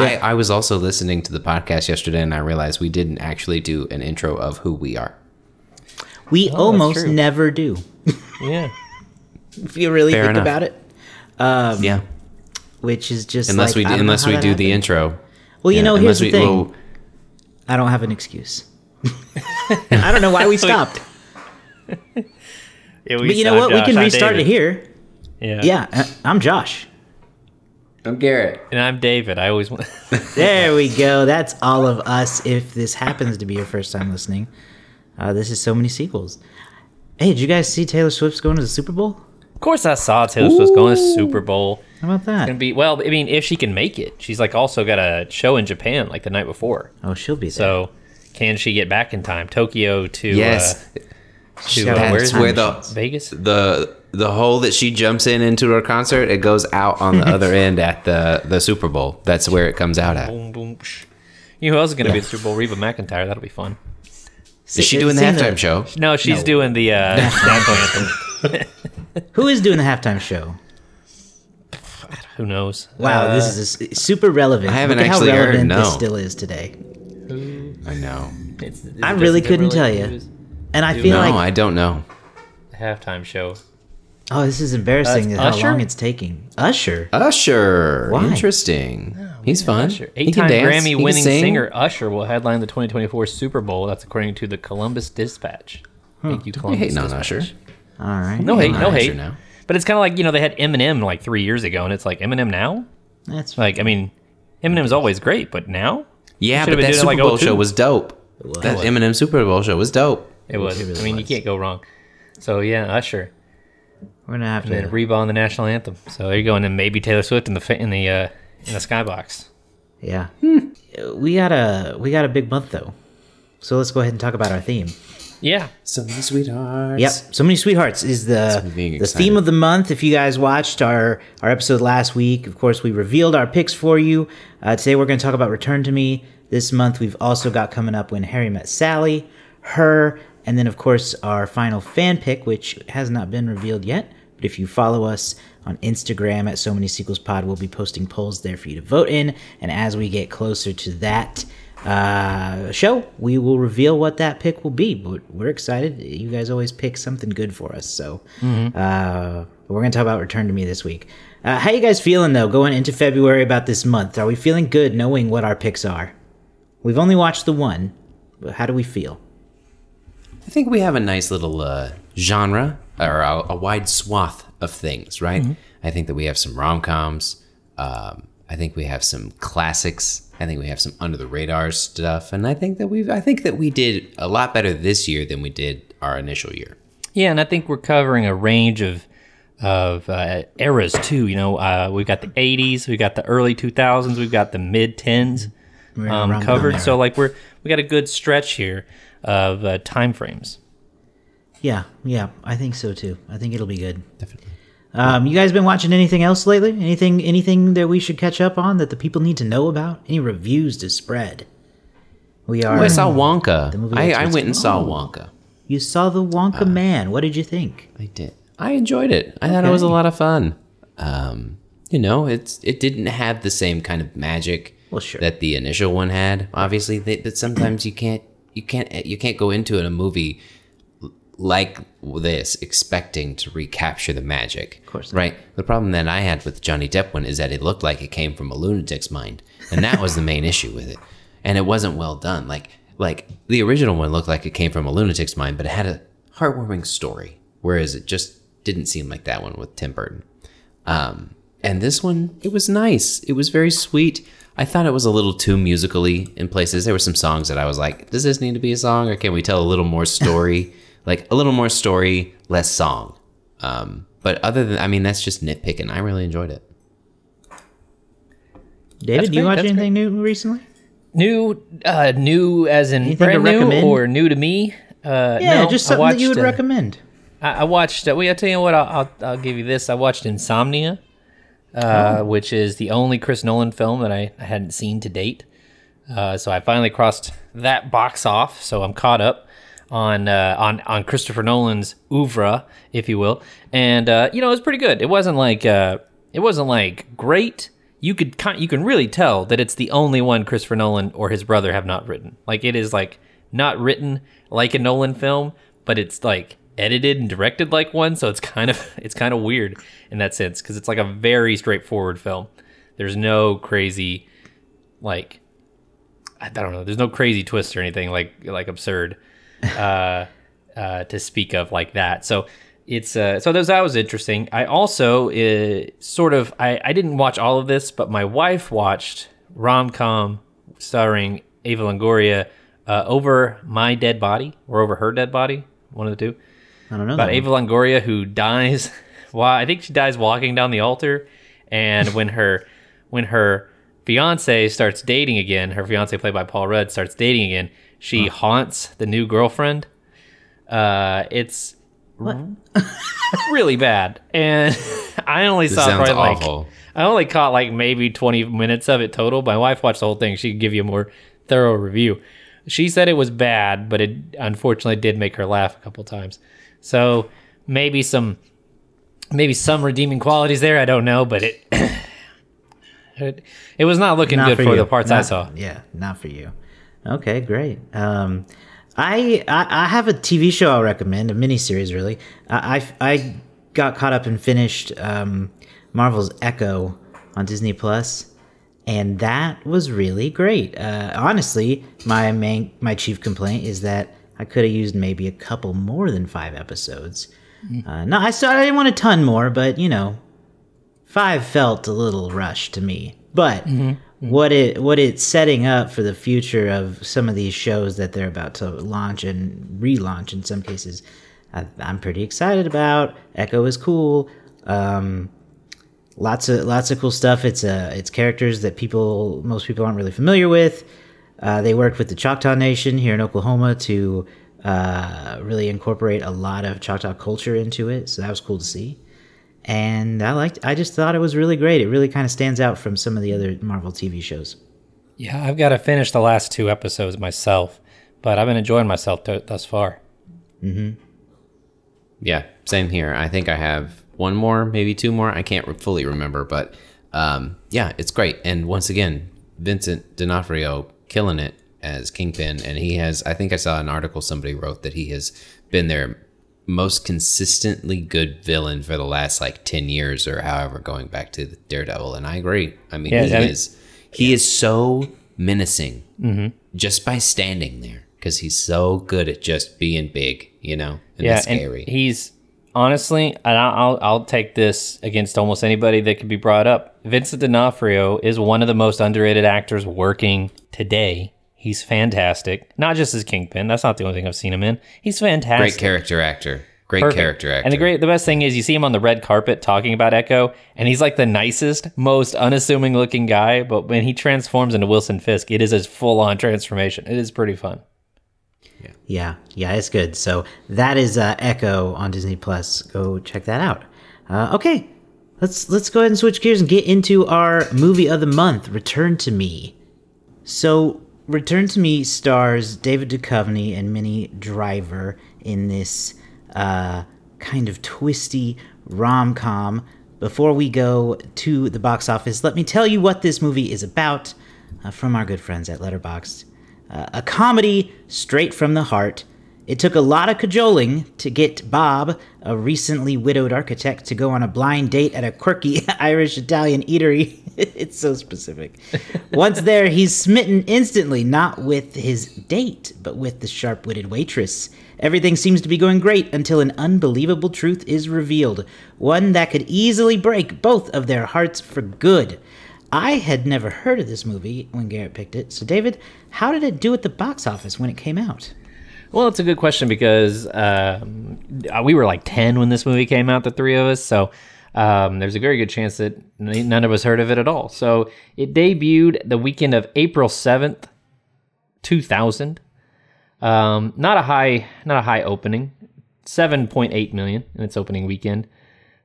I was also listening to the podcast yesterday, and I realized we didn't actually do an intro of who we are. We almost never do. Yeah. If you really think about it. Yeah. Which is just unless we do the intro. Well, here's the thing. I don't have an excuse. I don't know why we stopped. But you know what? We can restart it here. Yeah. Yeah. I'm Josh. I'm Garrett. And I'm David. I always want. There we go. That's all of us. If this happens to be your first time listening, this is So Many Sequels. Hey, did you guys see Taylor Swift's going to the Super Bowl? Of course, I saw Taylor Swift's going to the Super Bowl. How about that? It's gonna be, well, I mean, if she can make it. She's also got a show in Japan the night before. Oh, she'll be there. So, can she get back in time? Tokyo to yes. Where's where Vegas? The hole that she jumps into her concert, it goes out on the other end at the Super Bowl. That's where it comes out at. Boom, boom. You know who else is going to be at the Super Bowl? Reba McEntire. That'll be fun. Is she doing the halftime show? No, she's doing the national anthem. Who is doing the halftime show? Who knows? Wow, this is super relevant. I haven't Look at actually how relevant heard. No, this still is today. I know. I really couldn't tell you, and I feel like I don't know. The halftime show. Oh, this is embarrassing. How Usher? long it's taking. Usher. Why? Interesting. He's fun. Usher. He can 8-time dance. He can Grammy-winning sing. singer Usher will headline the 2024 Super Bowl. That's according to the Columbus Dispatch. Thank you, Columbus hating on Dispatch. Usher. All right. No hate, no Usher hate. now. But it's kind of like, they had Eminem 3 years ago, and it's like, Eminem now? That's Eminem's always great, but now? Yeah, Should've but been that doing it Super Bowl 02. show was dope. That Eminem Super Bowl show was dope. It was. really I mean, you can't go wrong. So, yeah, Usher. We're gonna have And then to. Reba on the national anthem. So there you go, and then maybe Taylor Swift in the skybox. Yeah. We got a big month though, so let's go ahead and talk about our theme. Yeah. So Many Sweethearts. Yep. So Many Sweethearts is the theme of the month. If you guys watched our episode last week, of course, we revealed our picks for you. Today we're going to talk about Return to Me. This month we've also got coming up When Harry Met Sally, Her, and then of course our final fan pick, which has not been revealed yet. But if you follow us on Instagram at So Many Sequels Pod, we'll be posting polls there for you to vote in. And as we get closer to that show, we will reveal what that pick will be. But we're excited. You guys always pick something good for us. So we're going to talk about Return to Me this week. How you guys feeling, though, going into February about this month? Are we feeling good knowing what our picks are? We've only watched the one, but how do we feel? I think we have a nice little genre, or a wide swath of things, right? Mm-hmm. I think that we have some rom-coms. I think we have some classics. I think we have some under the radar stuff, and I think that we did a lot better this year than we did our initial year. Yeah, and I think we're covering a range of eras too. We've got the 80s, we've got the early 2000s, we've got the mid 10s covered. So we got a good stretch here of time frames. Yeah, I think so too. I think it'll be good. Definitely. You guys been watching anything else lately? Anything that we should catch up on that the people need to know about? Any reviews to spread? I saw Wonka. I went and saw Wonka. You saw the Wonka Man. What did you think? I did. I enjoyed it. I thought it was a lot of fun. It didn't have the same kind of magic that the initial one had. Obviously, but sometimes you can't go into a movie like this expecting to recapture the magic. Of course not. Right? The problem that I had with the Johnny Depp one is that it looked like it came from a lunatic's mind, and that was the main issue with it. And it wasn't well done. Like the original one looked like it came from a lunatic's mind, but it had a heartwarming story, whereas it just didn't seem like that one with Tim Burton. And this one, it was nice. It was very sweet. I thought it was a little too musically in places. There were some songs that I was like, does this need to be a song, or can we tell a little more story? Like a little more story, less song. But other than, that's just nitpicking. I really enjoyed it. David, do you watch anything new recently? New as in anything brand new recommend? or new to me? No, just something that you would recommend. I watched. I'll tell you what. I'll give you this. I watched Insomnia, which is the only Chris Nolan film that I hadn't seen to date. So I finally crossed that box off. So I'm caught up on Christopher Nolan's oeuvre, if you will. And it was pretty good. It wasn't like great. you can really tell that it's the only one Christopher Nolan or his brother have not written. Like, it is like not written like a Nolan film, but it's like edited and directed like one. So it's kind of weird in that sense, because it's like a very straightforward film. There's no crazy, like, I don't know. There's no crazy twist or anything like absurd to speak of like that. So it's that was interesting. I also I didn't watch all of this, but my wife watched rom-com starring Ava Longoria, Over My Dead Body or Over Her Dead Body, one of the two. I don't know. About Ava Longoria, who dies. Well, I think she dies walking down the altar, and when her fiance starts dating again, her fiance played by Paul Rudd starts dating again, she haunts the new girlfriend. It's really bad, and I only saw probably awful. I only caught like maybe 20 minutes of it total. My wife watched the whole thing. She could give you a more thorough review. She said it was bad, but it unfortunately did make her laugh a couple times. So maybe some redeeming qualities there. I don't know, but it was not looking good for the parts I saw. Yeah, not for you. Okay, great. I have a TV show I'll recommend, a miniseries really. I got caught up and finished Marvel's Echo on Disney Plus, and that was really great. Honestly, my chief complaint is that I could have used maybe a couple more than 5 episodes. No, I didn't want a ton more, but 5 felt a little rushed to me. But what it's setting up for the future of some of these shows that they're about to launch and relaunch in some cases, I'm pretty excited about. Echo is cool. Lots of cool stuff. It's characters that most people aren't really familiar with. They worked with the Choctaw Nation here in Oklahoma to really incorporate a lot of Choctaw culture into it. So that was cool to see. And I just thought it was really great. It really kind of stands out from some of the other Marvel TV shows. Yeah, I've got to finish the last 2 episodes myself, but I've been enjoying myself thus far. Mm-hmm. Yeah, same here. I think I have 1 more, maybe 2 more. I can't fully remember, but yeah, it's great. And once again, Vincent D'Onofrio killing it as Kingpin, and he has, I think I saw an article somebody wrote that he has been their most consistently good villain for the last like 10 years or however, going back to Daredevil. And I agree. I mean, he is so menacing just by standing there, because he's so good at just being big, and scary. And he's honestly, and I'll take this against almost anybody that could be brought up. Vincent D'Onofrio is one of the most underrated actors working today. He's fantastic. Not just as Kingpin. That's not the only thing I've seen him in. He's fantastic. Great character actor. Character actor. And the best thing is you see him on the red carpet talking about Echo, and he's like the nicest, most unassuming looking guy, but when he transforms into Wilson Fisk, it is a full-on transformation. It is pretty fun. Yeah, it's good. So that is Echo on Disney Plus. Go check that out. Okay, let's go ahead and switch gears and get into our movie of the month, Return to Me. So Return to Me stars David Duchovny and Minnie Driver in this kind of twisty rom-com. Before we go to the box office, let me tell you what this movie is about from our good friends at Letterboxd. A comedy straight from the heart. It took a lot of cajoling to get Bob, a recently widowed architect, to go on a blind date at a quirky Irish-Italian eatery. It's so specific. Once there, he's smitten instantly, not with his date, but with the sharp-witted waitress. Everything seems to be going great until an unbelievable truth is revealed, one that could easily break both of their hearts for good. I had never heard of this movie when Garrett picked it. So, David, how did it do at the box office when it came out? Well, it's a good question because we were like 10 when this movie came out, the 3 of us. So there's a very good chance that none of us heard of it at all. So it debuted the weekend of April 7th, 2000. Not a high opening, 7.8 million in its opening weekend.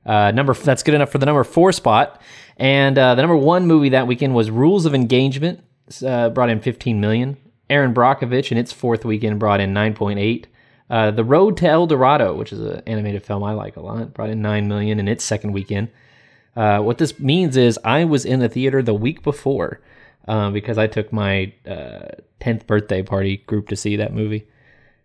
That's good enough for the number 4 spot. And the number 1 movie that weekend was Rules of Engagement, brought in 15 million. Aaron Brockovich in its 4th weekend brought in 9.8. The Road to El Dorado, which is an animated film I like a lot, brought in 9 million in its 2nd weekend. What this means is I was in the theater the week before because I took my 10th birthday party group to see that movie.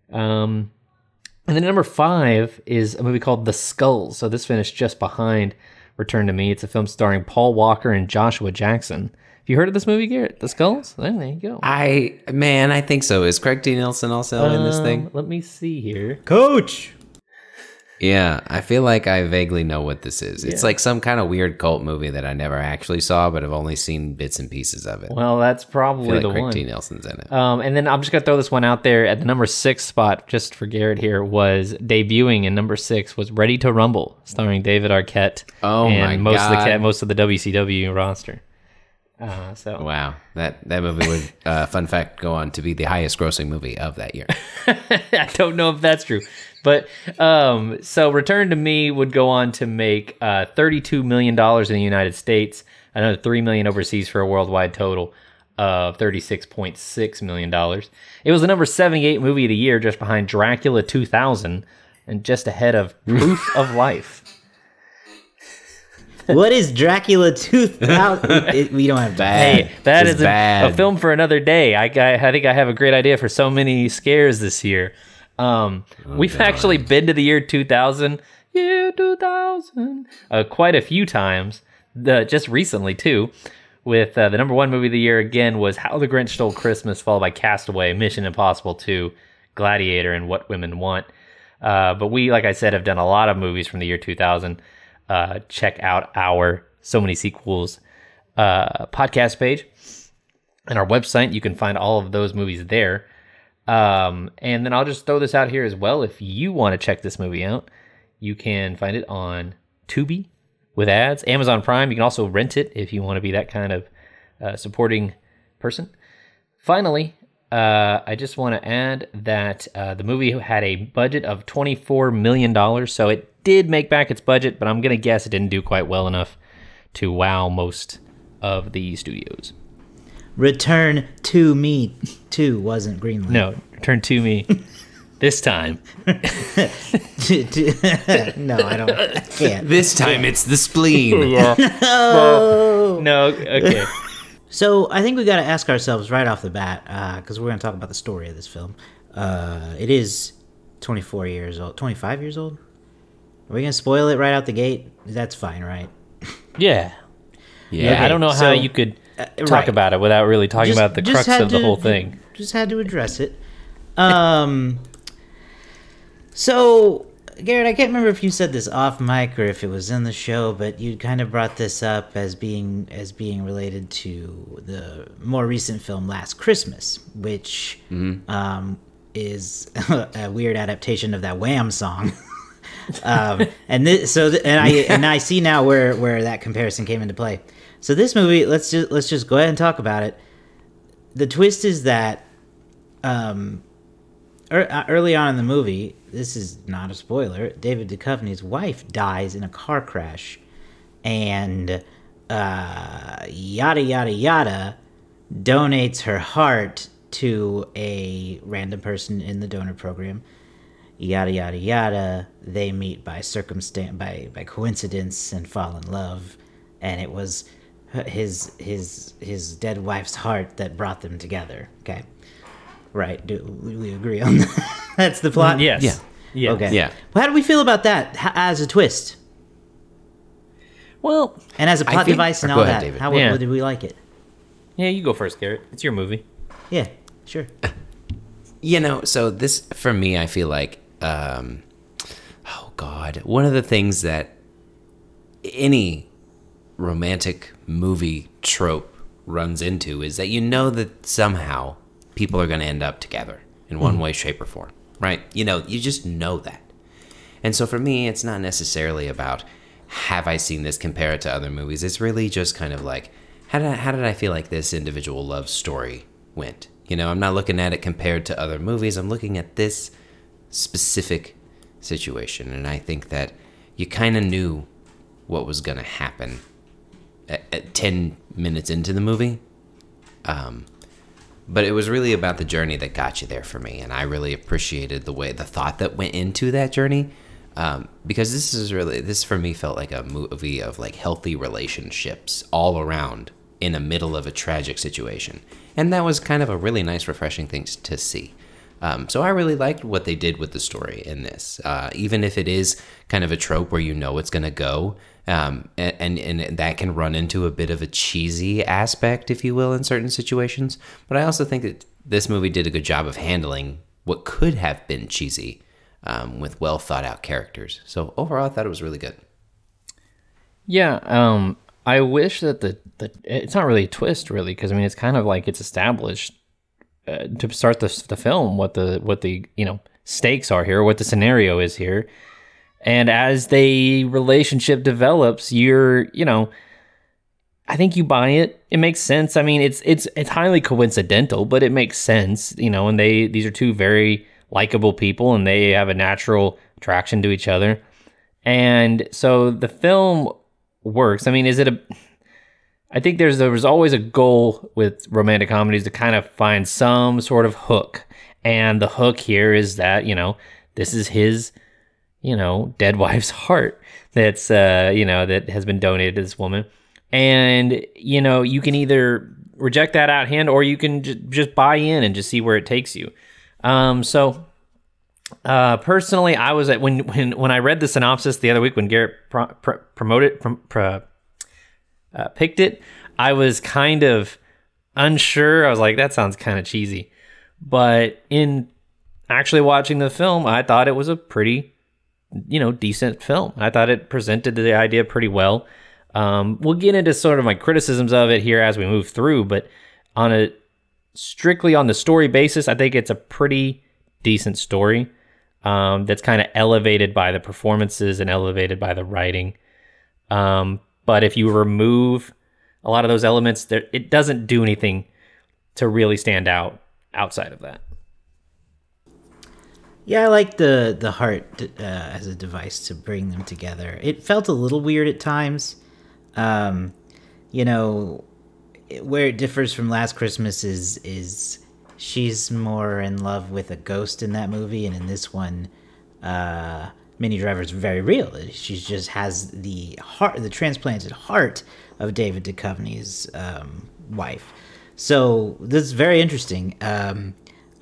And then number 5 is a movie called The Skulls. So this finished just behind Return to Me. It's a film starring Paul Walker and Joshua Jackson. Have you heard of this movie, Garrett? The Skulls? Well, there you go. I think so. Is Craig T. Nelson also in this thing? Let me see here. Coach! Yeah, I feel like I vaguely know what this is. It's like some kind of weird cult movie that I never actually saw, but I've only seen bits and pieces of it. Well, that's probably the Craig one. T. Nelson's in it. And then I'm just going to throw this one out there. At the number 6 spot, just for Garrett here, was debuting in number 6 was Ready to Rumble, starring David Arquette and most of the WCW roster. Wow, that movie would, fun fact, go on to be the highest grossing movie of that year. I don't know if that's true. But so Return to Me would go on to make $32 million in the United States, another $3 million overseas for a worldwide total of $36.6 million. It was the number 78 movie of the year, just behind Dracula 2000 and just ahead of Proof of Life. What is Dracula 2000? We don't have bad. Hey, that is a film for another day. I think I have a great idea for so many scares this year. We've actually been to the year 2000, quite a few times, just recently too, with the number 1 movie of the year again was How the Grinch Stole Christmas, followed by Castaway, Mission Impossible 2, Gladiator, and What Women Want. But we, like I said, have done a lot of movies from the year 2000. Check out our So Many Sequels podcast page and our website. You can find all of those movies there. And then I'll just throw this out here as well. If you want to check this movie out, you can find it on Tubi with ads, Amazon Prime. You can also rent it if you want to be that kind of supporting person. Finally, I just want to add that the movie had a budget of $24 million, so it did make back its budget, but I'm going to guess it didn't do quite well enough to wow most of the studios. Return to Me 2 wasn't Greenlight. No, Return to Me this time. No, I can't. This time it's the spleen. No, okay. So I think we got to ask ourselves right off the bat, because we're going to talk about the story of this film. It is 24 years old, 25 years old. Are we going to spoil it right out the gate? That's fine, right? Yeah. Yeah. Okay, I don't know how you could talk about it without really talking about the crux of the whole thing. Just had to address it. So, Garrett, I can't remember if you said this off mic or if it was in the show, but you kind of brought this up as being related to the more recent film Last Christmas, which is a weird adaptation of that Wham song. And I see now where that comparison came into play. So this movie, let's just go ahead and talk about it. The twist is that early on in the movie, this is not a spoiler, David Duchovny's wife dies in a car crash, and yada yada yada donates her heart to a random person in the donor program. Yada yada yada. They meet by circumstance, by coincidence, and fall in love, and it was his dead wife's heart that brought them together. Okay, right? Do we agree on that? That's the plot. Yes. Yeah. Okay. Yeah. Well, how do we feel about that as a twist? Well, and as a plot device and all that. David. How did we like it? Yeah, you go first, Garrett. It's your movie. Yeah, sure. So this, for me, I feel like, oh God, one of the things that any romantic movie trope runs into is that that somehow people are going to end up together in one way, shape, or form, right? You just know that. And so for me, it's not necessarily about, have I seen this, compare it to other movies? It's really just kind of like, how did I feel like this individual love story went? I'm not looking at it compared to other movies. I'm looking at this specific situation. And I think that you kind of knew what was going to happen at 10 minutes into the movie. But it was really about the journey that got you there for me. And I really appreciated the thought that went into that journey. because this for me felt like a movie of like healthy relationships all around in the middle of a tragic situation. And that was kind of a really nice, refreshing thing to see. So I really liked what they did with the story in this, even if it is kind of a trope where you know it's going to go, and that can run into a bit of a cheesy aspect, if you will, in certain situations. But I also think that this movie did a good job of handling what could have been cheesy with well thought out characters. So overall, I thought it was really good. Yeah, I wish that it's not really a twist, really, because I mean it's kind of like it's established to start the film what the stakes are here, what the scenario is here, and as the relationship develops, I think you buy it. It makes sense. I mean, it's highly coincidental, but it makes sense, and these are two very likable people, and they have a natural attraction to each other, and so the film works. I mean, I think there was always a goal with romantic comedies to kind of find some sort of hook. And the hook here is that, this is his, dead wife's heart that's, that has been donated to this woman. And, you can either reject that out hand or you can just buy in and just see where it takes you. Personally, I was when I read the synopsis the other week when Garrett picked it, I was kind of unsure. I was like, that sounds kind of cheesy. But in actually watching the film, I thought it was a pretty, decent film. I thought it presented the idea pretty well. We'll get into sort of my criticisms of it here as we move through, but strictly on the story basis, I think it's a pretty decent story that's kind of elevated by the performances and elevated by the writing. But if you remove a lot of those elements, it doesn't do anything to really stand out outside of that. Yeah, I like the heart as a device to bring them together. It felt a little weird at times. Where it differs from Last Christmas is she's more in love with a ghost in that movie, and in this one, Minnie Driver's very real. She just has the transplanted heart of David Duchovny's wife. So this is very interesting.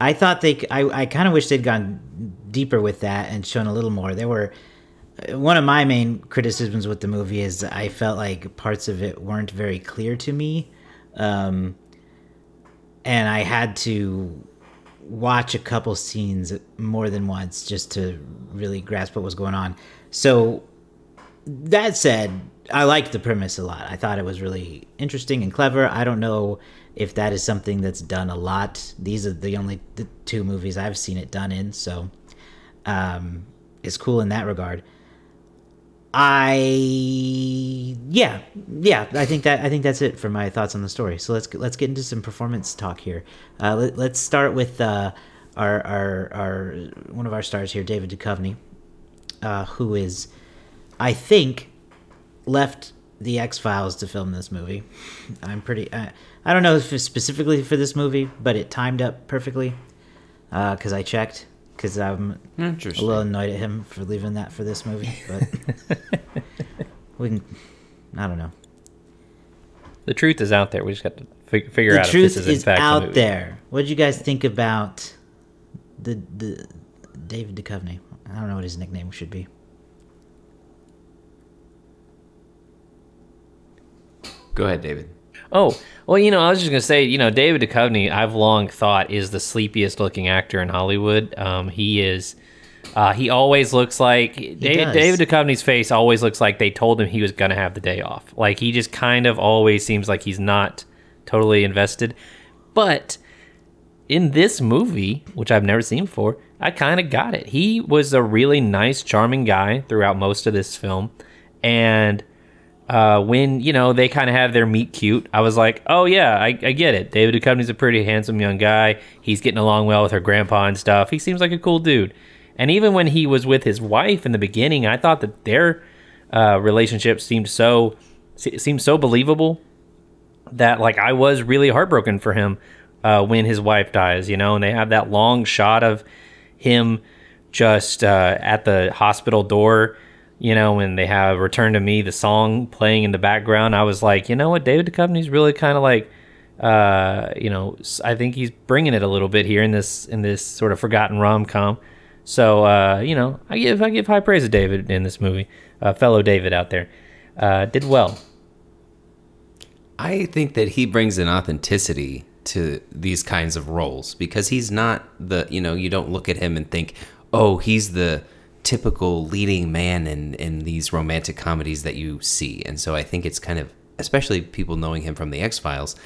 I thought I kind of wish they'd gone deeper with that and shown a little more. One of my main criticisms with the movie is I felt like parts of it weren't very clear to me. And I had to watch a couple scenes more than once just to really grasp what was going on. So that said, I liked the premise a lot. I thought it was really interesting and clever. I don't know if that is something that's done a lot. These are the two movies I've seen it done in, so it's cool in that regard. I think that's it for my thoughts on the story. So let's get into some performance talk here. Let's start with our one of our stars here, David Duchovny, who is, I think, left the X-Files to film this movie. I don't know if it's specifically for this movie, but it timed up perfectly because I checked. Because I'm a little annoyed at him for leaving that for this movie, but I don't know. The truth is out there. We just got to figure out if this is in fact out the movie. There. What did you guys think about the David Duchovny? I don't know what his nickname should be. Go ahead, David. Oh, well, I was just going to say, David Duchovny, I've long thought is the sleepiest looking actor in Hollywood. He always looks like, David Duchovny's face always looks like they told him he was going to have the day off. Like, he just kind of always seems like he's not totally invested. But in this movie, which I've never seen before, I kind of got it. He was a really nice, charming guy throughout most of this film. And when, they kind of have their meet cute, I was like, oh yeah, I get it. David Duchovny's a pretty handsome young guy. He's getting along well with her grandpa and stuff. He seems like a cool dude. And even when he was with his wife in the beginning, I thought that their relationship seemed so believable that like I was really heartbroken for him when his wife dies, and they have that long shot of him just at the hospital door, you know, when they have Return to Me, the song playing in the background, I was like, you know what, David Duchovny's really kind of like, you know, I think he's bringing it a little bit here in this sort of forgotten rom-com. So, you know, I give high praise to David in this movie. Fellow David out there. Did well. I think that he brings an authenticity to these kinds of roles because he's not you know, you don't look at him and think, oh, he's the typical leading man in these romantic comedies that you see. And so I think it's kind of, especially people knowing him from the X-Files,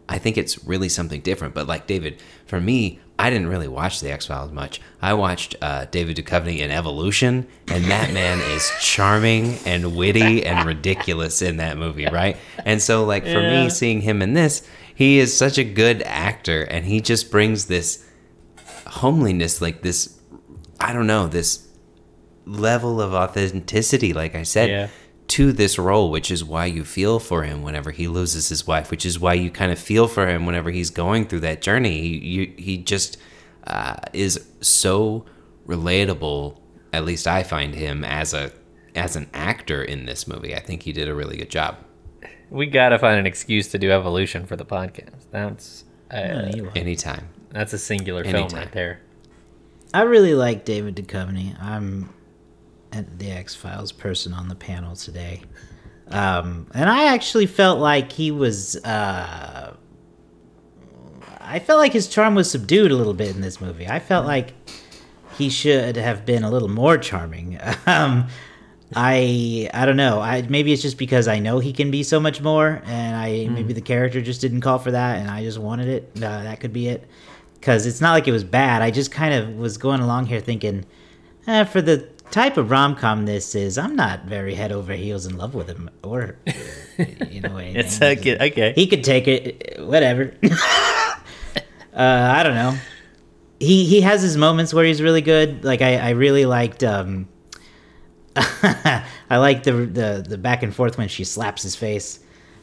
I think it's really something different. But like David, for me, I didn't really watch the X-Files much. I watched David Duchovny in Evolution, and that man is charming and witty and ridiculous in that movie, right? And so like for me, seeing him in this, he is such a good actor, and he just brings this homeliness, like this, I don't know, this level of authenticity, like I said, to this role, which is why you feel for him whenever he loses his wife, which is why you kind of feel for him whenever he's going through that journey. He just is so relatable. At least I find him as an actor in this movie. I think he did a really good job. We gotta find an excuse to do Evolution for the podcast. That's anytime. That's a singular film right there. I really like David Duchovny. I'm the X-Files person on the panel today. And I actually felt like he was... I felt like his charm was subdued a little bit in this movie. I felt like he should have been a little more charming. I don't know. Maybe it's just because I know he can be so much more, and maybe the character just didn't call for that, and I just wanted it. That could be it. Because it's not like it was bad. I just kind of was going along here thinking, for the type of rom-com this is, I'm not very head over heels in love with him, or you know, anything. It's okay. He could take it, whatever. I don't know. He has his moments where he's really good. Like I really liked. I like the back and forth when she slaps his face.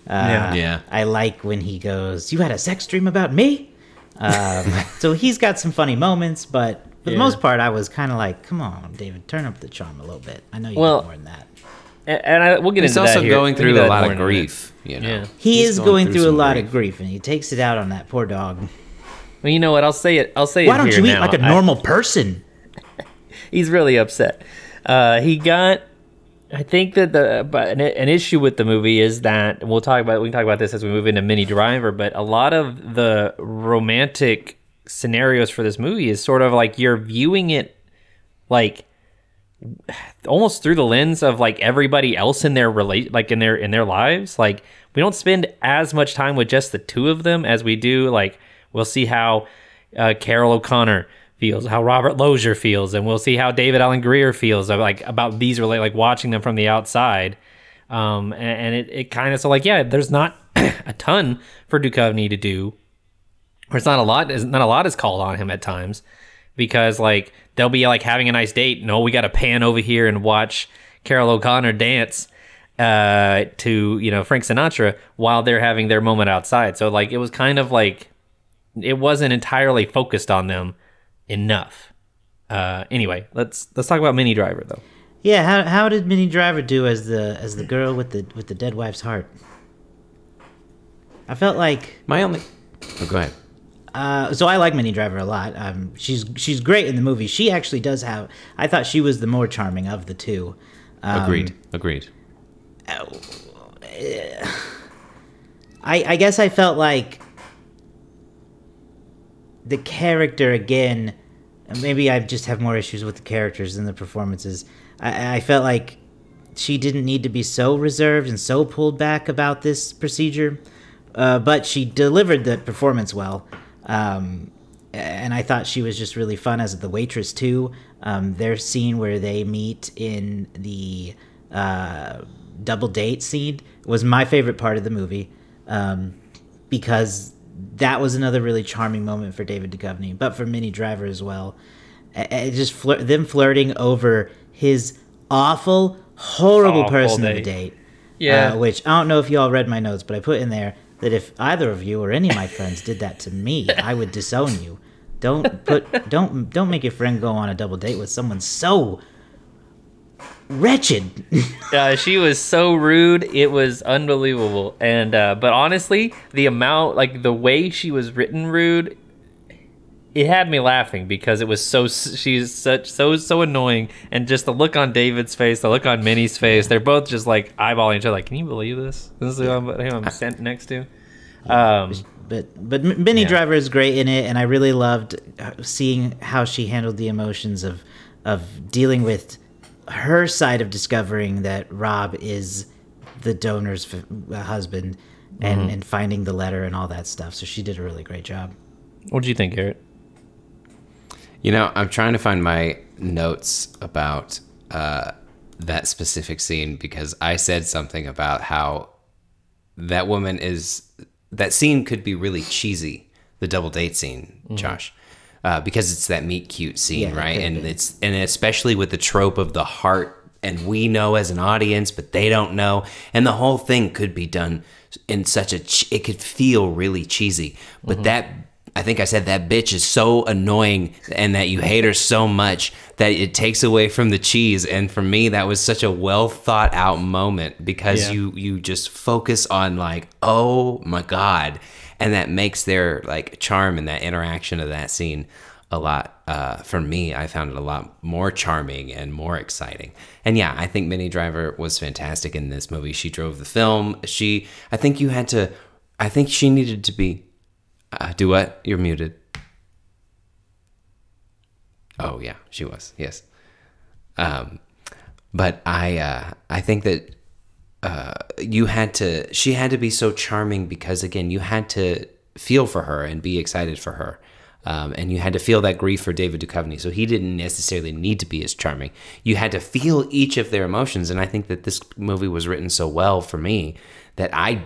I like when he goes, "You had a sex dream about me." So he's got some funny moments, but for the most part, I was kind of like, "Come on, David, turn up the charm a little bit." I know you got more than that. And we'll get into that. He's also here. going through a lot of grief. You know, he is going through a lot of grief, and he takes it out on that poor dog. Well, you know what? I'll say it. Why don't you eat like a normal person? He's really upset. He got. I think that an issue with the movie is that we can talk about this as we move into Minnie Driver, but a lot of the romantic scenarios for this movie is sort of like you're viewing it like almost through the lens of like everybody else in their in their lives. Like we don't spend as much time with just the two of them as we do. Like we'll see how Carol O'Connor feels, how Robert Lozier feels, and we'll see how David Alan Grier feels about these like watching them from the outside. And it kind of, so like, yeah, there's not a ton for Duchovny to do, or it's not a lot is called on him at times, because like they'll be like having a nice date. No, we got to pan over here and watch Carol O'Connor dance to, you know, Frank Sinatra while they're having their moment outside. So like it was kind of like it wasn't entirely focused on them enough. Anyway, let's talk about Minnie Driver though. Yeah, how did Minnie Driver do as the girl with the dead wife's heart? I felt like go ahead. So I like Minnie Driver a lot. She's great in the movie. She actually does have. I thought she was the more charming of the two. Agreed. I guess I felt like the character again. Maybe I just have more issues with the characters than the performances. I felt like she didn't need to be so reserved and so pulled back about this procedure, but she delivered the performance well. And I thought she was just really fun as the waitress too. Their scene where they meet in the double date scene was my favorite part of the movie, because that was another really charming moment for David Duchovny, but for Minnie Driver as well. Just them flirting over his awful, horrible person of the date. Yeah. Which I don't know if you all read my notes, but I put in there that if either of you or any of my friends did that to me, I would disown you. don't make your friend go on a double date with someone so wretched. She was so rude. It was unbelievable. And but honestly, the way she was written rude, it had me laughing because it was she's so annoying, and just the look on David's face, the look on Minnie's face, they're both just like eyeballing each other like, can you believe this? This is who I'm sent next to. But Minnie Driver is great in it, and I really loved seeing how she handled the emotions of dealing with her side of discovering that Rob is the donor's husband, and finding the letter and all that stuff. So she did a really great job. What did you think, Garrett? I'm trying to find my notes about that specific scene, because I said something about how that scene could be really cheesy, the double date scene, Josh, because it's that meet cute scene, right? And especially with the trope of the heart, and we know as an audience, but they don't know, and the whole thing could be done in such it could feel really cheesy, but I think I said that bitch is so annoying, and that you hate her so much that it takes away from the cheese. And for me, that was such a well thought out moment, because you just focus on like, oh my God. And that makes their like charm and that interaction of that scene a lot, for me, I found it a lot more charming and more exciting. And yeah, I think Minnie Driver was fantastic in this movie. She drove the film. I think she needed to be, do what? You're muted. Oh yeah, she was. Yes. But I think that she had to be so charming, because again, you had to feel for her and be excited for her. And you had to feel that grief for David Duchovny. So he didn't necessarily need to be as charming. You had to feel each of their emotions. And I think that this movie was written so well for me that I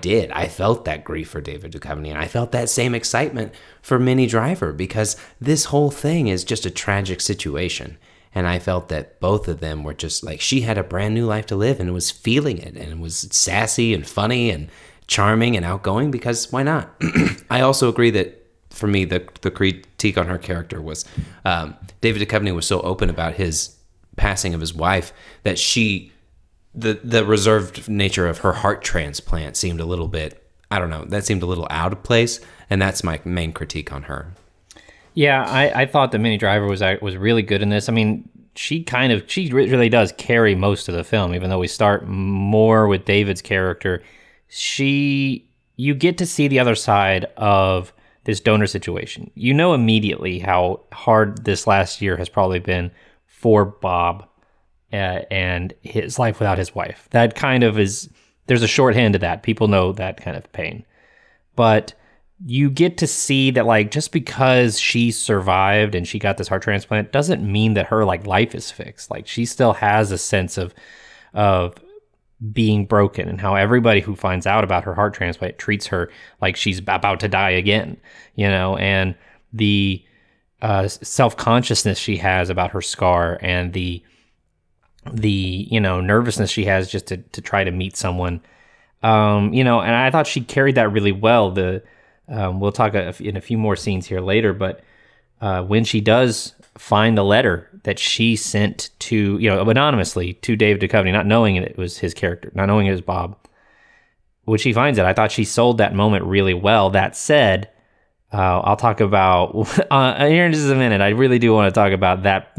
felt that grief for David Duchovny, and I felt that same excitement for Minnie Driver, because this whole thing is just a tragic situation. And I felt that both of them were just like, she had a brand new life to live and was feeling it, and was sassy and funny and charming and outgoing, because why not? I also agree that for me, the critique on her character was David Duchovny was so open about his passing of his wife that the reserved nature of her heart transplant seemed a little bit, I don't know, that seemed a little out of place, and that's my main critique on her. Yeah, I thought that Minnie Driver was really good in this. I mean, she really does carry most of the film, even though we start more with David's character. You get to see the other side of this donor situation. You know immediately how hard this last year has probably been for Bob and his life without his wife. That kind of is, there's a shorthand to that. People know that kind of pain. But you get to see that, like, just because she survived and she got this heart transplant doesn't mean that her like life is fixed. Like, she still has a sense of being broken, and how everybody who finds out about her heart transplant treats her like she's about to die again, and the self-consciousness she has about her scar, and the nervousness she has just to try to meet someone, and I thought she carried that really well. We'll talk in a few more scenes here later, but when she does find the letter that she sent to, anonymously to David Duchovny, not knowing it was his character, not knowing it was Bob, when she finds it, I thought she sold that moment really well. That said, I'll talk about here in just a minute. I really do want to talk about that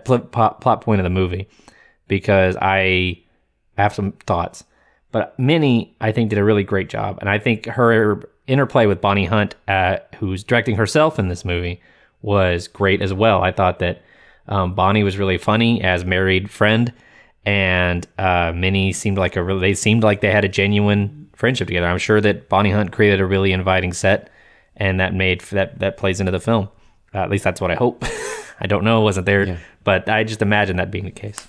plot point of the movie, because I have some thoughts. But Minnie, I think, did a really great job, and I think her interplay with Bonnie Hunt, who's directing herself in this movie, was great as well. I thought that Bonnie was really funny as married friend, and Minnie seemed like they had a genuine friendship together. I'm sure that Bonnie Hunt created a really inviting set, and that plays into the film. At least that's what I hope. I don't know, wasn't there, but I just imagine that being the case.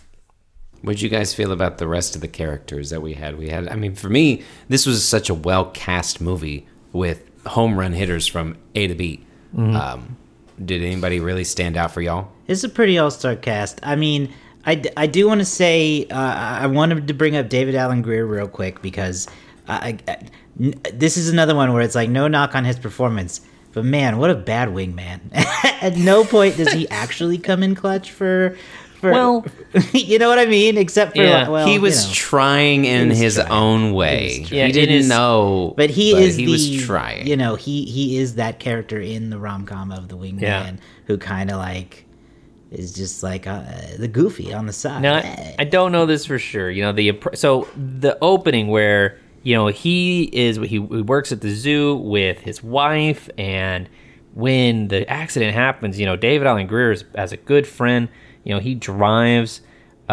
What did you guys feel about the rest of the characters that we had? I mean, for me, this was such a well-cast movie with home run hitters from A to B. Mm-hmm. Did anybody really stand out for y'all? It's a pretty all-star cast. I mean, I do want to say, I wanted to bring up David Alan Grier real quick, because this is another one where it's like, no knock on his performance, But man, what a bad wingman. At no point does he actually come in clutch for well, you know what I mean? Except for he was trying in his own way. He didn't know, but he was trying. You know, he is that character in the rom-com of the wingman who kind of like is just like the goofy on the side. Now, I don't know this for sure. You know, the opening where he works at the zoo with his wife, and when the accident happens, David Alan Grier as a good friend. He drives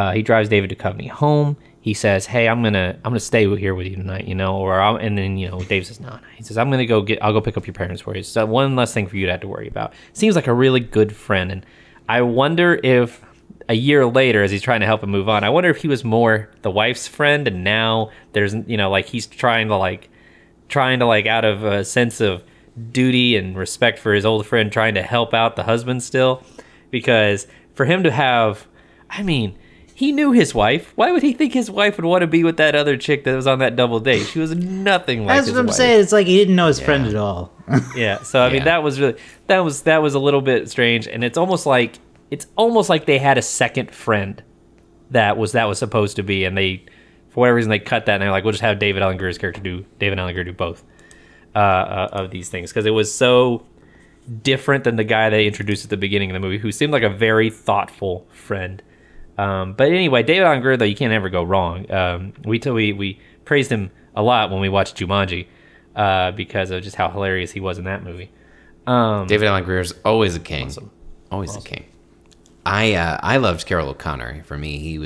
David Duchovny home. He says, "Hey, I'm gonna stay here with you tonight," and then Dave says, "No." He says, "I'll go pick up your parents for you. So one less thing for you to have to worry about." Seems like a really good friend, and I wonder if a year later, as he's trying to help him move on, I wonder if he was more the wife's friend, and now there's he's trying to out of a sense of duty and respect for his old friend, trying to help out the husband still, because. For him to have, he knew his wife. Why would he think his wife would want to be with that other chick that was on that double date? She was nothing like his wife. That's what I'm saying. It's like he didn't know his friend at all. Yeah. So I mean, that was a little bit strange, and it's almost like they had a second friend that was supposed to be, and they, for whatever reason, they cut that, and they're like, we'll just have David Alan Grier's character do both of these things, because it was so different than the guy they introduced at the beginning of the movie, who seemed like a very thoughtful friend. But anyway, David Alan Grier, though, you can't ever go wrong. We praised him a lot when we watched Jumanji because of just how hilarious he was in that movie. David Alan Grier's always a king. Always a king. I loved Carroll O'Connor. For me,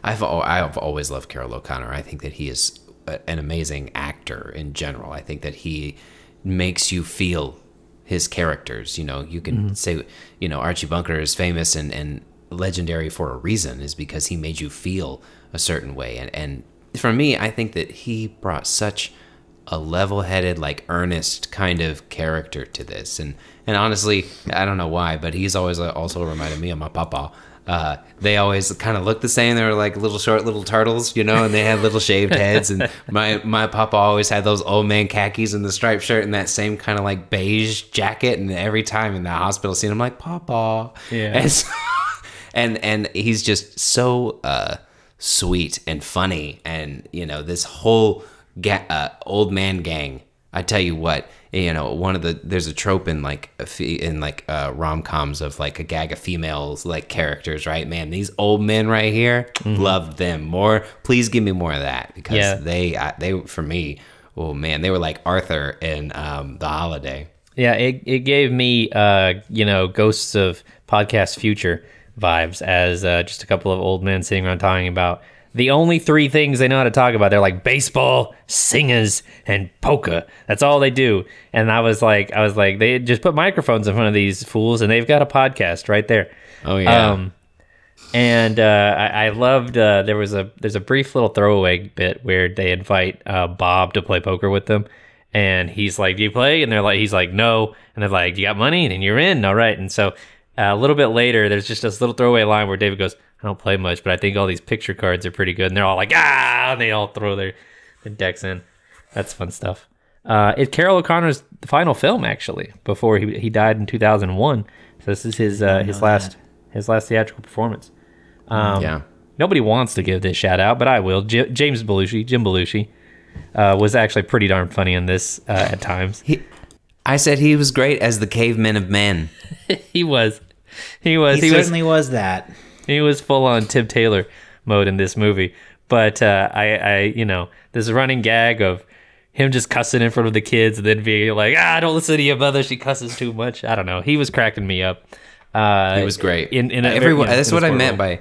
I've always loved Carroll O'Connor. I think that he is an amazing actor in general. I think that he makes you feel his characters. You can say, Archie Bunker is famous and legendary for a reason, is because he made you feel a certain way. And for me, I think that he brought such a level-headed, like earnest kind of character to this. And honestly, I don't know why, but he's always also reminded me of my papa. They always kind of look the same. They were like short little turtles, and they had little shaved heads. And my papa always had those old man khakis and the striped shirt and that same kind of like beige jacket. And every time in the hospital scene, I'm like, Papa. Yeah. And, so, and he's just so sweet and funny. And, this whole old man gang. I tell you what, there's a trope in rom-coms of like a gag of females like characters, right? Man, these old men right here, loved them more. Please give me more of that, because they for me, oh man, they were like Arthur in The Holiday. Yeah, it gave me Ghosts of Podcast Future vibes, as just a couple of old men sitting around talking about the only three things they know how to talk about. They're like baseball, singers, and polka. That's all they do. And I was like, they just put microphones in front of these fools, and they've got a podcast right there. Oh yeah. I loved. There's a brief little throwaway bit where they invite Bob to play poker with them, and he's like, "Do you play?" And he's like, "No." And they're like, "You got money?" And you're in. All right. And so a little bit later, there's just this little throwaway line where David goes, "I don't play much, but I think all these picture cards are pretty good." And they're all like, "Ah!" And they all throw their decks in. That's fun stuff. It's Carroll O'Connor's final film, actually, before he died in 2001. So this is his last theatrical performance. Nobody wants to give this shout out, but I will. Jim Belushi, was actually pretty darn funny in this at times. I said he was great as the caveman of men. He was. He certainly was that. He was full on Tim Taylor mode in this movie. But this running gag of him just cussing in front of the kids and then being like, don't listen to your mother, she cusses too much. I don't know. He was cracking me up. He was great. That's what I meant by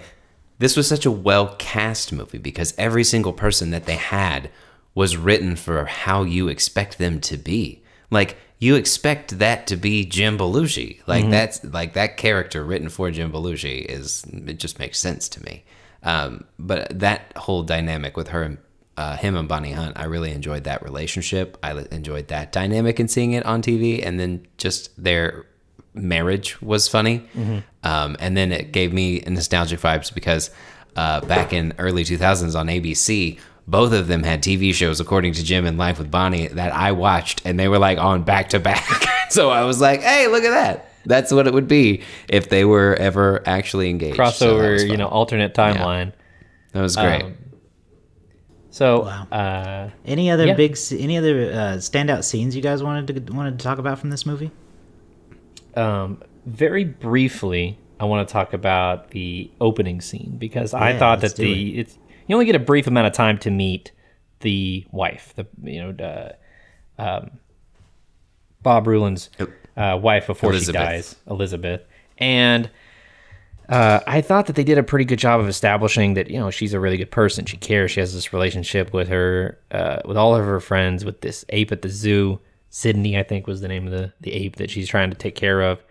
this was such a well cast movie, because every single person that they had was written for how you expect them to be. Like, you expect that to be Jim Belushi. Like, that's like that character written for Jim Belushi it just makes sense to me. But that whole dynamic with him and Bonnie Hunt, I really enjoyed that relationship. I enjoyed that dynamic and seeing it on TV, and then just their marriage was funny. And then it gave me nostalgic vibes because back in early 2000s on ABC, both of them had TV shows, according to Jim and Life with Bonnie, that I watched, and they were like on back to back. So I was like, hey, look at that. That's what it would be if they were ever actually engaged. Crossover, alternate timeline. Yeah. That was great. Any other standout scenes you guys wanted to talk about from this movie? Very briefly, I want to talk about the opening scene because I thought that you only get a brief amount of time to meet the wife, Bob Ruland's wife before she dies, Elizabeth. And I thought that they did a pretty good job of establishing that, she's a really good person. She cares. She has this relationship with her, with all of her friends, with this ape at the zoo. Sydney, I think, was the name of the ape that she's trying to take care of.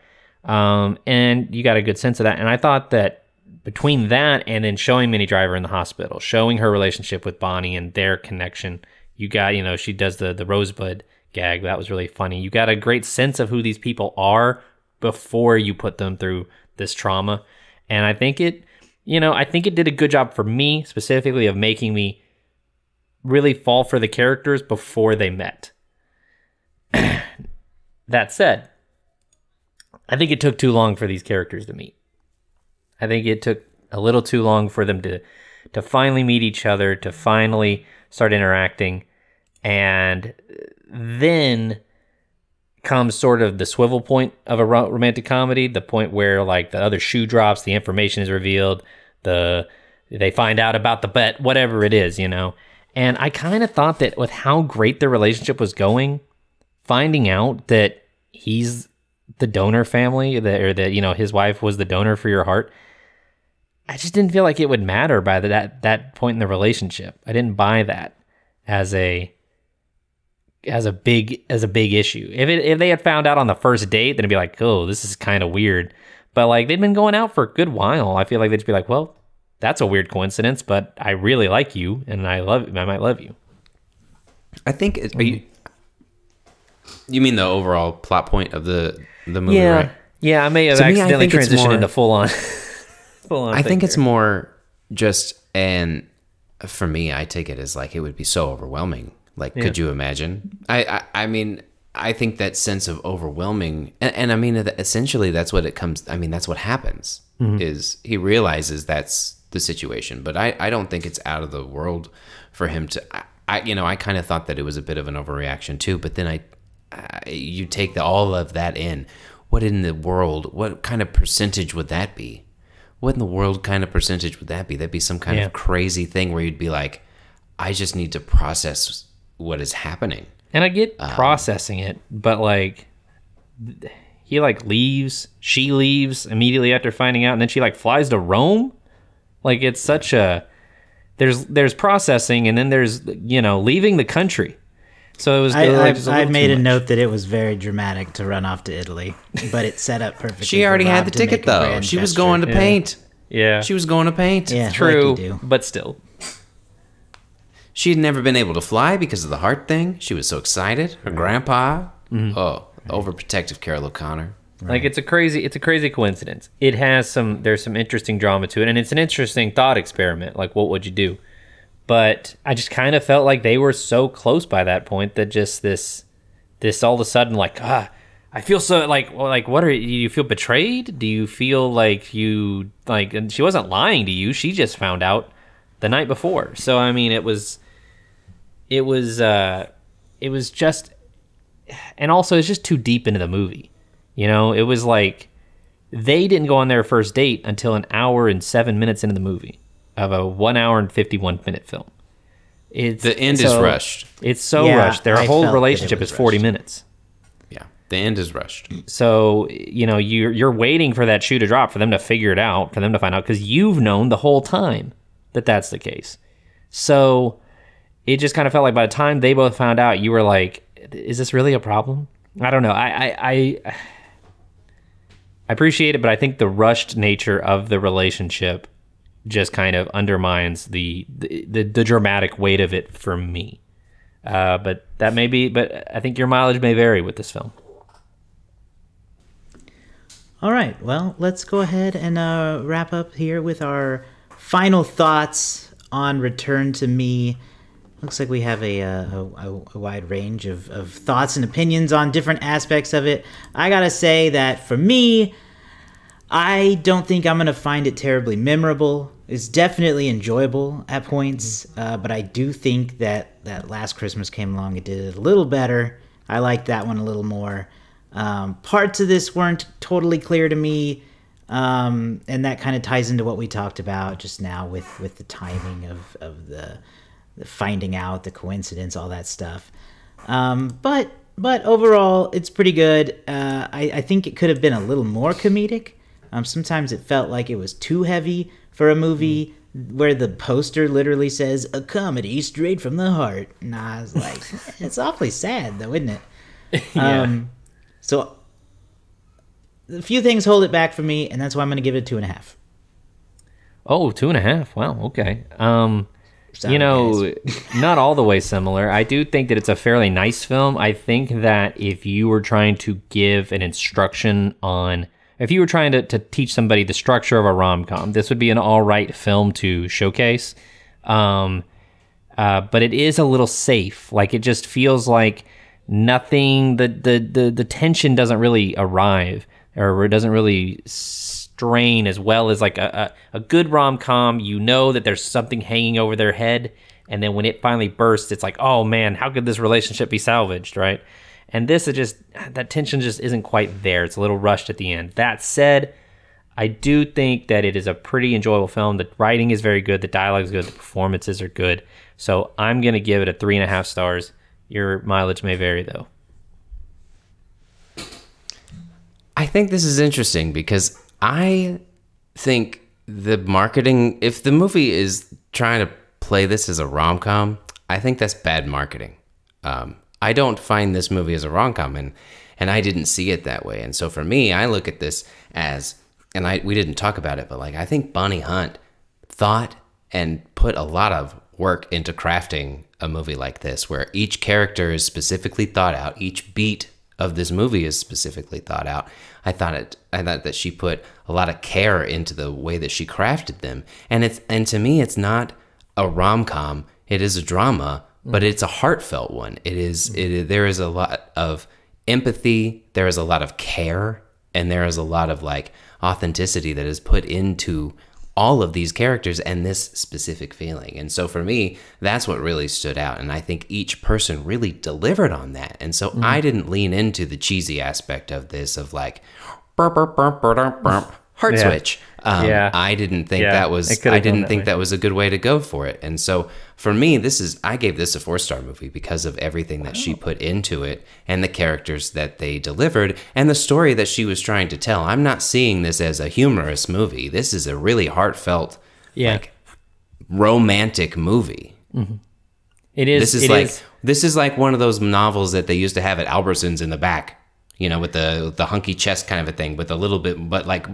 And you got a good sense of that. And I thought that between that and then showing Minnie Driver in the hospital, showing her relationship with Bonnie and their connection, you got, she does the rosebud gag. That was really funny. You got a great sense of who these people are before you put them through this trauma. And I think it did a good job for me specifically of making me really fall for the characters before they met. That said, I think it took too long for these characters to meet. I think it took a little too long for them to finally meet each other, to finally start interacting. And then comes sort of the swivel point of a romantic comedy, the point where like the other shoe drops, the information is revealed, they find out about the bet, whatever it is, And I kind of thought that with how great their relationship was going, finding out that he's the donor family, or that his wife was the donor for your heart, I just didn't feel like it would matter by that point in the relationship. I didn't buy that as a big issue. If they had found out on the first date, then it'd be like, oh, this is kind of weird. But like they've been going out for a good while. I feel like they'd just be like, well, that's a weird coincidence, but I really like you, and I might love you. I think you mean the overall plot point of the movie, right? Yeah, I may have accidentally transitioned into full on. I think it's more just, and for me, I take it as like it would be so overwhelming. Like, could you imagine? I mean, I think that sense of overwhelming, and I mean, essentially, that's what it comes. I mean, that's what happens. Is he realizes that's the situation, but I don't think it's out of the world for him to. I kind of thought that it was a bit of an overreaction too, but then you take all of that in. What in the world? What kind of percentage would that be? What in the world kind of percentage would that be? That'd be some kind of crazy thing where you'd be like, I just need to process what is happening. And I get processing it, but like he like leaves, she leaves immediately after finding out, and then she like flies to Rome. Like it's such a there's processing, and then there's leaving the country. So it was. I made a note that it was very dramatic to run off to Italy, but it set up perfectly. She already had the ticket though. She was going to paint. Yeah, she was going to paint. Yeah, true, like but still. She'd never been able to fly because of the heart thing. She was so excited. Her grandpa, overprotective Carol O'Connor. Right. Like it's a crazy coincidence. It has there's some interesting drama to it, and it's an interesting thought experiment. Like, what would you do? But I just kind of felt like they were so close by that point that just this all of a sudden, like, I feel so like what do you feel betrayed? Do you feel like you like? And she wasn't lying to you. She just found out the night before. So I mean, it was just, and also it's just too deep into the movie. It was like they didn't go on their first date until an hour and 7 minutes into the movie of a 1 hour and 51-minute film. The end is rushed. It's so rushed. Their whole relationship is 40 minutes. Yeah, the end is rushed. So you're waiting for that shoe to drop for them to figure it out, for them to find out, because you've known the whole time that that's the case. So it just kind of felt like by the time they both found out, you were like, is this really a problem? I don't know. I appreciate it, but I think the rushed nature of the relationship just kind of undermines the dramatic weight of it for me. But that may be, but I think your mileage may vary with this film. All right. Well, let's go ahead and wrap up here with our final thoughts on Return to Me. looks like we have a wide range of thoughts and opinions on different aspects of it. I gotta say that for me, I don't think I'm gonna find it terribly memorable. It's definitely enjoyable at points, but I do think that Last Christmas Came Along, it did it a little better. I liked that one a little more. Parts of this weren't totally clear to me, and that kind of ties into what we talked about just now with the timing of the finding out, the coincidence, all that stuff. But overall, it's pretty good. I think it could have been a little more comedic. Sometimes it felt like it was too heavy for a movie where the poster literally says, "A comedy straight from the heart." And I was like, it's awfully sad, though, isn't it? Yeah. So a few things hold it back for me, and that's why I'm going to give it a 2.5. Oh, 2.5. Wow, okay. Not all the way similar. I do think that it's a fairly nice film. I think that if you were trying to give an instruction on... If you were trying to teach somebody the structure of a rom-com, this would be an all-right film to showcase. But it is a little safe. Like, it just feels like nothing... The tension doesn't really arrive, or it doesn't really strain as well as like a good rom-com. You know that there's something hanging over their head, and then when it finally bursts, it's like, oh man, how could this relationship be salvaged, right? And this is just, that tension just isn't quite there. It's a little rushed at the end. That said, I do think that it is a pretty enjoyable film. The writing is very good. The dialogue is good. The performances are good. So I'm going to give it a 3.5 stars. Your mileage may vary, though. I think this is interesting because I think the marketing, if the movie is trying to play this as a rom-com, I think that's bad marketing. I don't find this movie as a rom-com, and I didn't see it that way. And so for me, I look at this as, and we didn't talk about it, but like I think Bonnie Hunt thought and put a lot of work into crafting a movie like this, where each character is specifically thought out, each beat of this movie is specifically thought out. I thought that she put a lot of care into the way that she crafted them, and to me, it's not a rom-com. It is a drama. But it's a heartfelt one. There is a lot of empathy, there is a lot of care, and there is a lot of like authenticity that is put into all of these characters and this specific feeling. And so for me, that's what really stood out. And I think each person really delivered on that. And so I didn't lean into the cheesy aspect of this of like burp, burp, burp, burp, burp, heart switch. I didn't think that was a good way to go for it. And so for me, I gave this a 4-star movie because of everything that she put into it and the characters that they delivered and the story that she was trying to tell. I'm not seeing this as a humorous movie. This is a really heartfelt, like romantic movie. Mm-hmm. It is. This is like one of those novels that they used to have at Albertsons in the back. You know, with the hunky chest kind of a thing, with a little bit, but like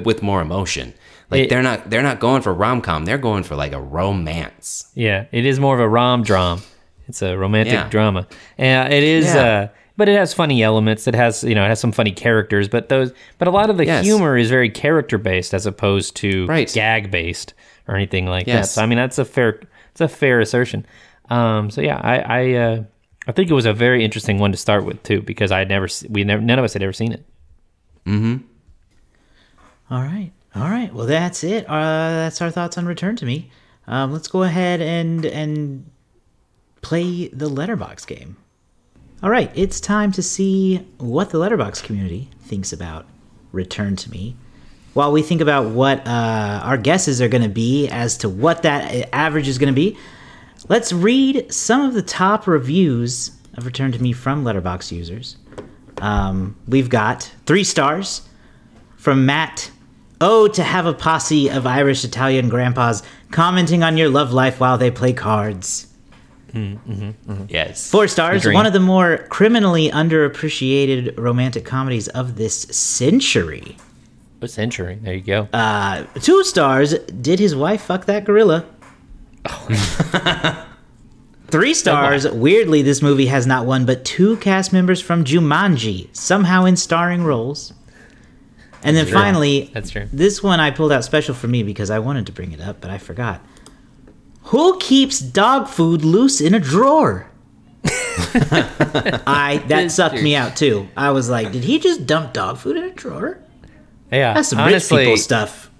with more emotion. Like they're not going for rom-com. They're going for like a romance. Yeah, it is more of a rom-dram. It's a romantic drama. And it is, but it has funny elements. It has some funny characters. But a lot of the humor is very character-based as opposed to gag-based or anything like that. So I mean, that's a fair assertion. I think it was a very interesting one to start with too, because none of us had ever seen it. Mm-hmm. All right. Well, that's it. That's our thoughts on Return to Me. Let's go ahead and play the Letterboxd game. All right, it's time to see what the Letterboxd community thinks about Return to Me. While we think about what our guesses are going to be as to what that average is going to be, let's read some of the top reviews of Return to Me from Letterboxd users. We've got 3 stars from Matt. Oh, to have a posse of Irish Italian grandpas commenting on your love life while they play cards. Yes. 4 stars, one of the more criminally underappreciated romantic comedies of this century. A century, there you go. 2 stars, did his wife fuck that gorilla? 3 stars, weirdly this movie has not one but 2 cast members from Jumanji, somehow in starring roles. And then finally, that's true. This one I pulled out special for me because I wanted to bring it up, but I forgot. Who keeps dog food loose in a drawer? That sucked me out too. I was like, did he just dump dog food in a drawer? Yeah, That's some honestly, rich people stuff.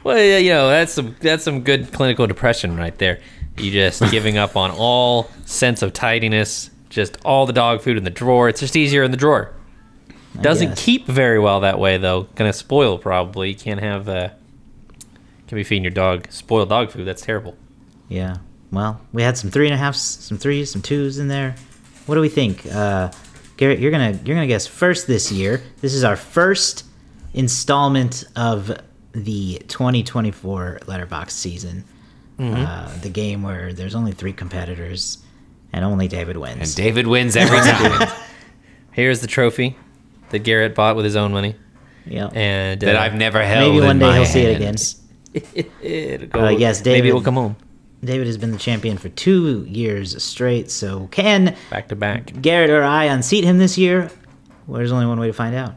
Well, you know, that's some good clinical depression right there. You just giving up on all sense of tidiness, just all the dog food in the drawer. It's just easier in the drawer. Doesn't keep very well that way though. Gonna spoil probably. You can't have can be feeding your dog spoiled dog food. That's terrible. Yeah. Well, we had some 3.5s, some 3s, some 2s in there. What do we think? Garrett, you're gonna guess first this year. This is our first installment of the 2024 Letterboxd season. The game where there's only 3 competitors and only David wins. And David wins every time. Here's the trophy that Garrett bought with his own money. Yeah. And that I've never held. Maybe one day he'll see it again. Yes, David. Maybe it'll come home. David has been the champion for 2 years straight, so can back to back Garrett or I unseat him this year? Well, there's only one way to find out.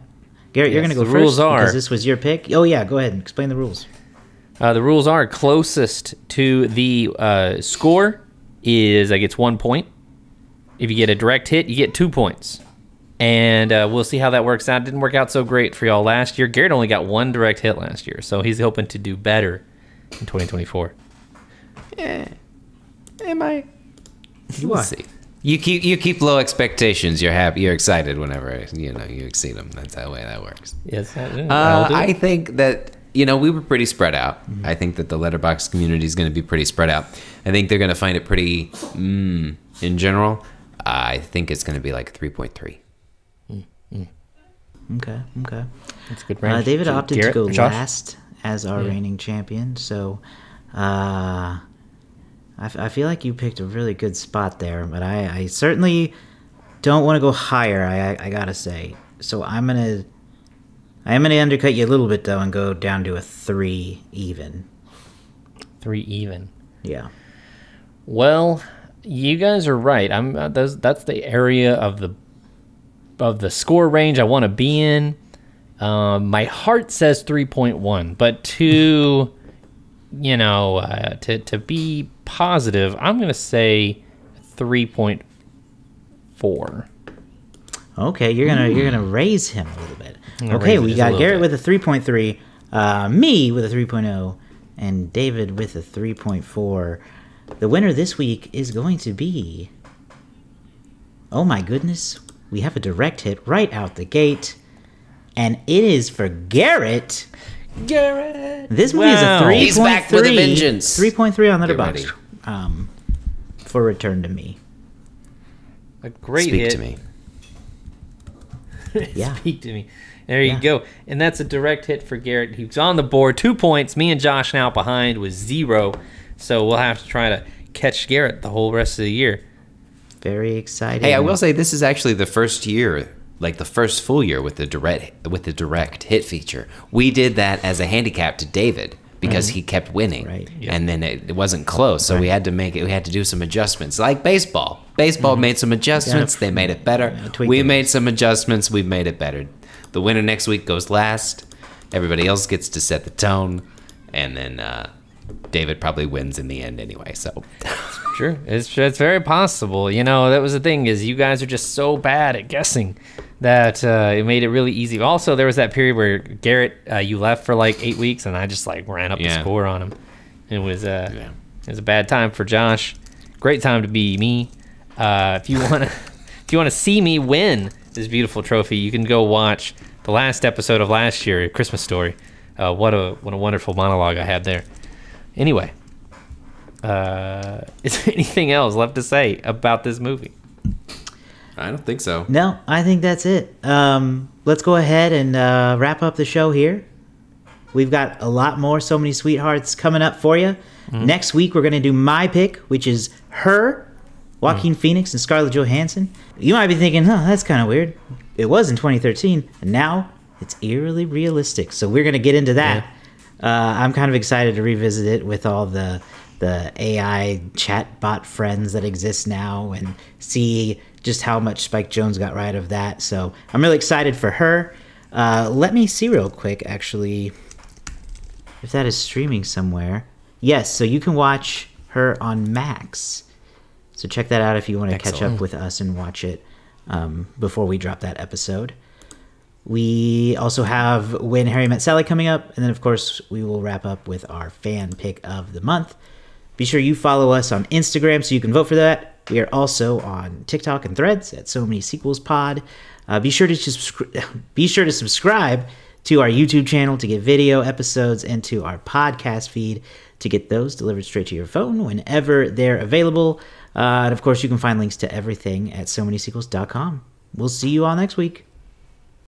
Garrett, you're going to go first rules are, because this was your pick. Oh, yeah, go ahead and explain the rules. The rules are closest to the score gets 1 point. If you get a direct hit, you get 2 points. And we'll see how that works out. It didn't work out so great for y'all last year. Garrett only got 1 direct hit last year, so he's hoping to do better in 2024. Am I? You are. See. You keep low expectations. You're happy. You're excited whenever you exceed them. That's the way that works. Yes, I think that we were pretty spread out. Mm-hmm. I think that the Letterboxd community is going to be pretty spread out. I think they're going to find it pretty in general. I think it's going to be like 3.3. Okay. That's a good range. David opted Garrett, to go Josh? last as our reigning champion, so I feel like you picked a really good spot there, but I certainly don't want to go higher. I gotta say, so I'm gonna undercut you a little bit though and go down to a 3 even. 3 even. Yeah. Well, you guys are right. That's the area of the score range I want to be in. My heart says 3.1, but to be positive, I'm going to say 3.4. Okay, you're gonna raise him a little bit. Okay, we got Garrett with a 3.3, me with a 3.0, and David with a 3.4. The winner this week is going to be... Oh my goodness, we have a direct hit right out the gate, and it is for Garrett. This movie is a 3.3. He's back with a vengeance. 3.3 on Letterboxd. For Return to Me. A great Speak hit. to me. Yeah. Speak to me. There you go. And that's a direct hit for Garrett. He's on the board, 2 points. Me and Josh now behind with 0. So we'll have to try to catch Garrett the whole rest of the year. Very exciting. Hey, I will say this is actually the first year, like the first full year with the direct hit feature. We did that as a handicap to David because he kept winning, Right. Yep. and then it wasn't close, so we had to make it. We had to do some adjustments, like baseball. Baseball made some adjustments. They made it better. We made some adjustments. We've made it better. The winner next week goes last. Everybody else gets to set the tone, and then David probably wins in the end anyway. So Sure. It's very possible. That was the thing, is you guys are just so bad at guessing that it made it really easy. Also, there was that period where Garrett, you left for like 8 weeks, and I just like ran up the score on him. It was it was a bad time for Josh. Great time to be me. If you want to see me win this beautiful trophy, you can go watch the last episode of last year, Christmas Story. What a wonderful monologue I had there. Anyway, is there anything else left to say about this movie? I don't think so. No, I think that's it. Let's go ahead and wrap up the show here. We've got a lot more So Many Sweethearts coming up for you. Next week, we're going to do my pick, which is Her, Joaquin Phoenix and Scarlett Johansson. You might be thinking, that's kind of weird. It was in 2013, and now it's eerily realistic. So we're going to get into that. I'm kind of excited to revisit it with all the AI chatbot friends that exist now and see just how much Spike Jonze got right of that. So I'm really excited for Her. Let me see real quick, actually, if that is streaming somewhere. Yes, so you can watch her on Max. So check that out if you want to catch up with us and watch it before we drop that episode. We also have When Harry Met Sally coming up, and then of course we will wrap up with our fan pick of the month. Be sure you follow us on Instagram so you can vote for that. We are also on TikTok and Threads at So Many Sequels Pod. Be sure to subscribe to our YouTube channel to get video episodes and to our podcast feed to get those delivered straight to your phone whenever they're available. And of course, you can find links to everything at SoManySequels.com. We'll see you all next week.